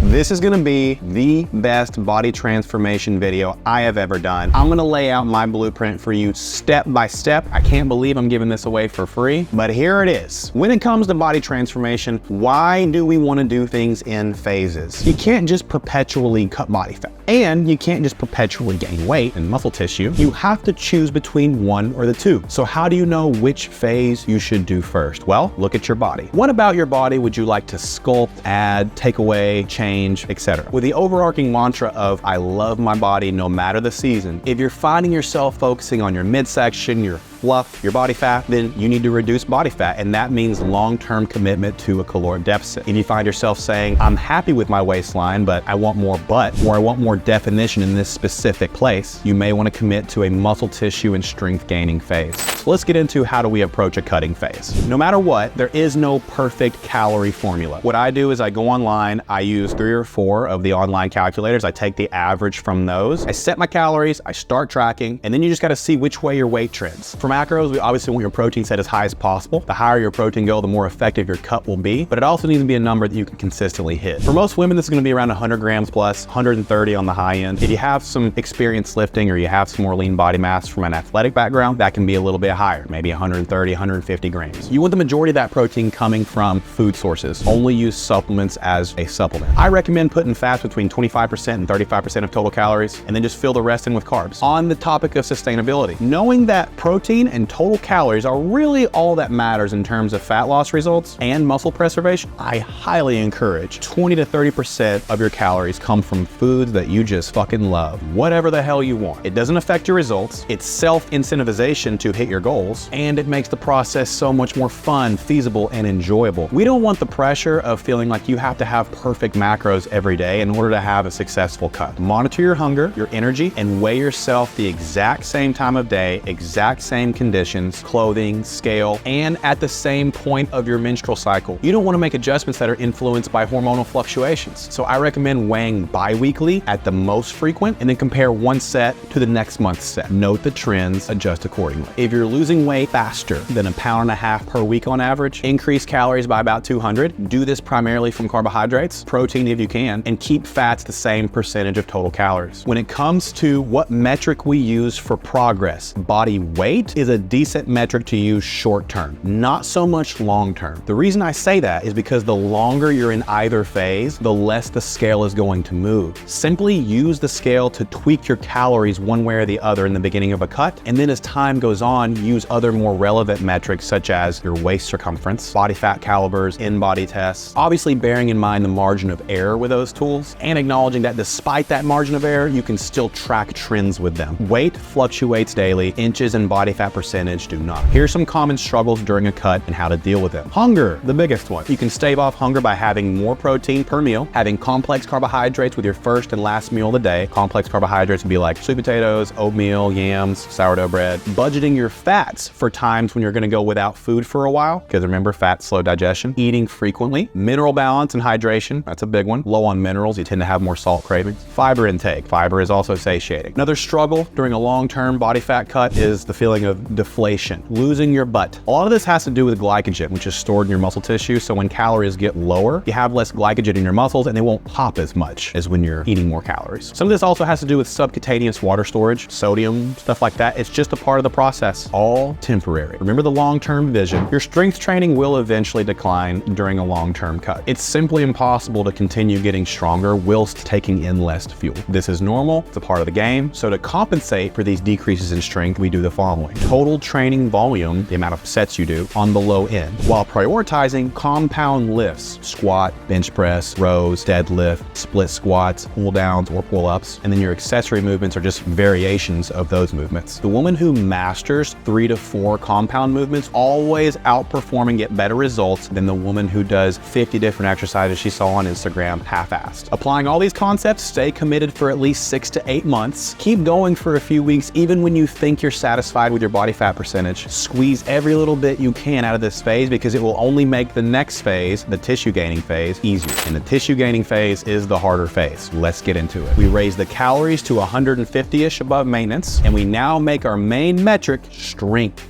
This is gonna be the best body transformation video I have ever done. I'm gonna lay out my blueprint for you step by step. I can't believe I'm giving this away for free, but here it is. When it comes to body transformation, why do we wanna do things in phases? You can't just perpetually cut body fat, and you can't just perpetually gain weight and muscle tissue. You have to choose between one or the two. So how do you know which phase you should do first? Well, look at your body. What about your body would you like to sculpt, add, take away, change, etc.? With the overarching mantra of I love my body no matter the season, if you're finding yourself focusing on your midsection, your fluff, your body fat, then you need to reduce body fat, and that means long-term commitment to a caloric deficit. If you find yourself saying, I'm happy with my waistline, but I want more butt, or I want more definition in this specific place, you may want to commit to a muscle tissue and strength gaining phase. So let's get into how do we approach a cutting phase. No matter what, there is no perfect calorie formula. What I do is I go online, I use 3 or 4 of the online calculators, I take the average from those, I set my calories, I start tracking, and then you just got to see which way your weight trends. For macros, we obviously want your protein set as high as possible. The higher your protein goal, the more effective your cut will be, but it also needs to be a number that you can consistently hit. For most women, this is going to be around 100 grams plus, 130 on the high end. If you have some experience lifting or you have some more lean body mass from an athletic background, that can be a little bit higher, maybe 130, 150 grams. You want the majority of that protein coming from food sources. Only use supplements as a supplement. I recommend putting fats between 25% and 35% of total calories, and then just fill the rest in with carbs. On the topic of sustainability, knowing that protein and total calories are really all that matters in terms of fat loss results and muscle preservation, I highly encourage 20 to 30% of your calories come from foods that you just fucking love. Whatever the hell you want. It doesn't affect your results, it's self-incentivization to hit your goals, and it makes the process so much more fun, feasible, and enjoyable. We don't want the pressure of feeling like you have to have perfect macros every day in order to have a successful cut. Monitor your hunger, your energy, and weigh yourself the exact same time of day, exact same conditions, clothing, scale, and at the same point of your menstrual cycle. You don't want to make adjustments that are influenced by hormonal fluctuations. So I recommend weighing bi-weekly at the most frequent, and then compare one set to the next month's set. Note the trends, adjust accordingly. If you're losing weight faster than 1.5 pounds per week on average, increase calories by about 200. Do this primarily from carbohydrates, protein if you can, and keep fats the same percentage of total calories. When it comes to what metric we use for progress, body weight is a decent metric to use short term, not so much long term. The reason I say that is because the longer you're in either phase, the less the scale is going to move. Simply use the scale to tweak your calories one way or the other in the beginning of a cut, and then as time goes on, use other more relevant metrics such as your waist circumference, body fat calibers, in-body tests, obviously bearing in mind the margin of error with those tools, and acknowledging that despite that margin of error, you can still track trends with them. Weight fluctuates daily, inches and body fat percentage do not. Here's some common struggles during a cut and how to deal with them. Hunger, the biggest one. You can stave off hunger by having more protein per meal, having complex carbohydrates with your first and last meal of the day. Complex carbohydrates would be like sweet potatoes, oatmeal, yams, sourdough bread. Budgeting your fats for times when you're gonna go without food for a while, because remember, fats slow digestion. Eating frequently. Mineral balance and hydration, that's a big one. Low on minerals, you tend to have more salt cravings. Fiber intake. Fiber is also satiating. Another struggle during a long-term body fat cut is the feeling of deflation, losing your butt. A lot of this has to do with glycogen, which is stored in your muscle tissue, so when calories get lower, you have less glycogen in your muscles and they won't pop as much as when you're eating more calories. Some of this also has to do with subcutaneous water storage, sodium, stuff like that. It's just a part of the process, all temporary. Remember the long-term vision. Your strength training will eventually decline during a long-term cut. It's simply impossible to continue getting stronger whilst taking in less fuel. This is normal, it's a part of the game, so to compensate for these decreases in strength, we do the following. Total training volume, the amount of sets you do, on the low end, while prioritizing compound lifts, squat, bench press, rows, deadlift, split squats, pull downs or pull ups, and then your accessory movements are just variations of those movements. The woman who masters 3 to 4 compound movements always outperform and get better results than the woman who does 50 different exercises she saw on Instagram half-assed. Applying all these concepts, stay committed for at least 6 to 8 months. Keep going for a few weeks even when you think you're satisfied with your body fat percentage. Squeeze every little bit you can out of this phase because it will only make the next phase, the tissue gaining phase, easier. And the tissue gaining phase is the harder phase. Let's get into it. We raise the calories to 150-ish above maintenance, and we now make our main metric strength.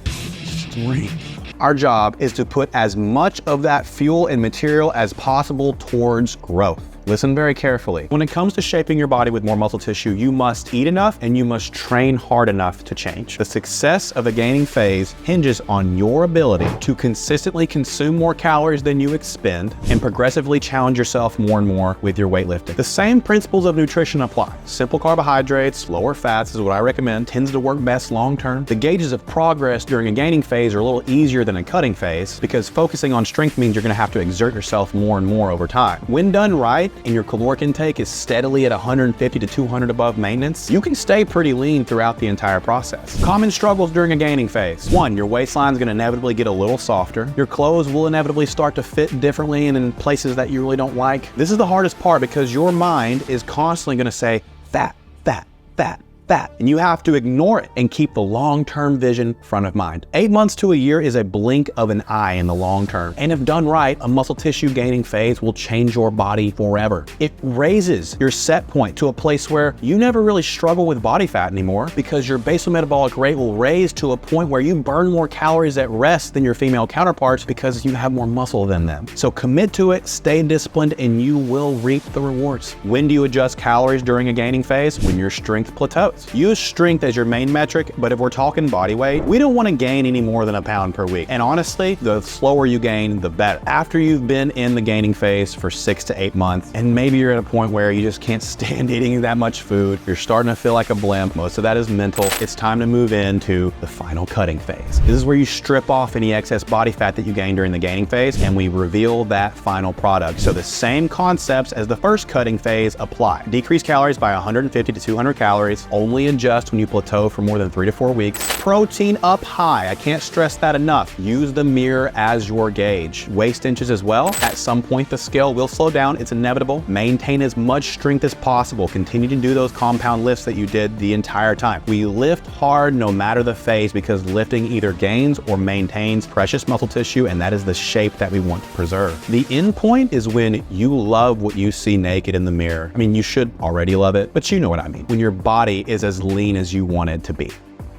Our job is to put as much of that fuel and material as possible towards growth. Listen very carefully. When it comes to shaping your body with more muscle tissue, you must eat enough and you must train hard enough to change. The success of the gaining phase hinges on your ability to consistently consume more calories than you expend and progressively challenge yourself more and more with your weightlifting. The same principles of nutrition apply. Simple carbohydrates, lower fats is what I recommend, tends to work best long term. The gauges of progress during a gaining phase are a little easier than a cutting phase because focusing on strength means you're going to have to exert yourself more and more over time. When done right and your caloric intake is steadily at 150 to 200 above maintenance, you can stay pretty lean throughout the entire process. Common struggles during a gaining phase. 1, your waistline is going to inevitably get a little softer. Your clothes will inevitably start to fit differently and in places that you really don't like. This is the hardest part because your mind is constantly going to say fat, fat, fat, fat, and you have to ignore it and keep the long-term vision front of mind. 8 months to a year is a blink of an eye in the long term. And if done right, a muscle tissue gaining phase will change your body forever. It raises your set point to a place where you never really struggle with body fat anymore because your basal metabolic rate will raise to a point where you burn more calories at rest than your female counterparts because you have more muscle than them. So commit to it, stay disciplined, and you will reap the rewards. When do you adjust calories during a gaining phase? When your strength plateaus. Use strength as your main metric, but if we're talking body weight, we don't want to gain any more than a pound per week. And honestly, the slower you gain, the better. After you've been in the gaining phase for 6 to 8 months, and maybe you're at a point where you just can't stand eating that much food, you're starting to feel like a blimp, most of that is mental, it's time to move into the final cutting phase. This is where you strip off any excess body fat that you gained during the gaining phase, and we reveal that final product. So the same concepts as the first cutting phase apply. Decrease calories by 150 to 200 calories, only adjust when you plateau for more than 3 to 4 weeks. Protein up high, I can't stress that enough. Use the mirror as your gauge. Waist inches as well. At some point the scale will slow down, it's inevitable. Maintain as much strength as possible. Continue to do those compound lifts that you did the entire time. We lift hard no matter the phase because lifting either gains or maintains precious muscle tissue, and that is the shape that we want to preserve. The end point is when you love what you see naked in the mirror. I mean, you should already love it, but you know what I mean. When your body is as lean as you want it to be.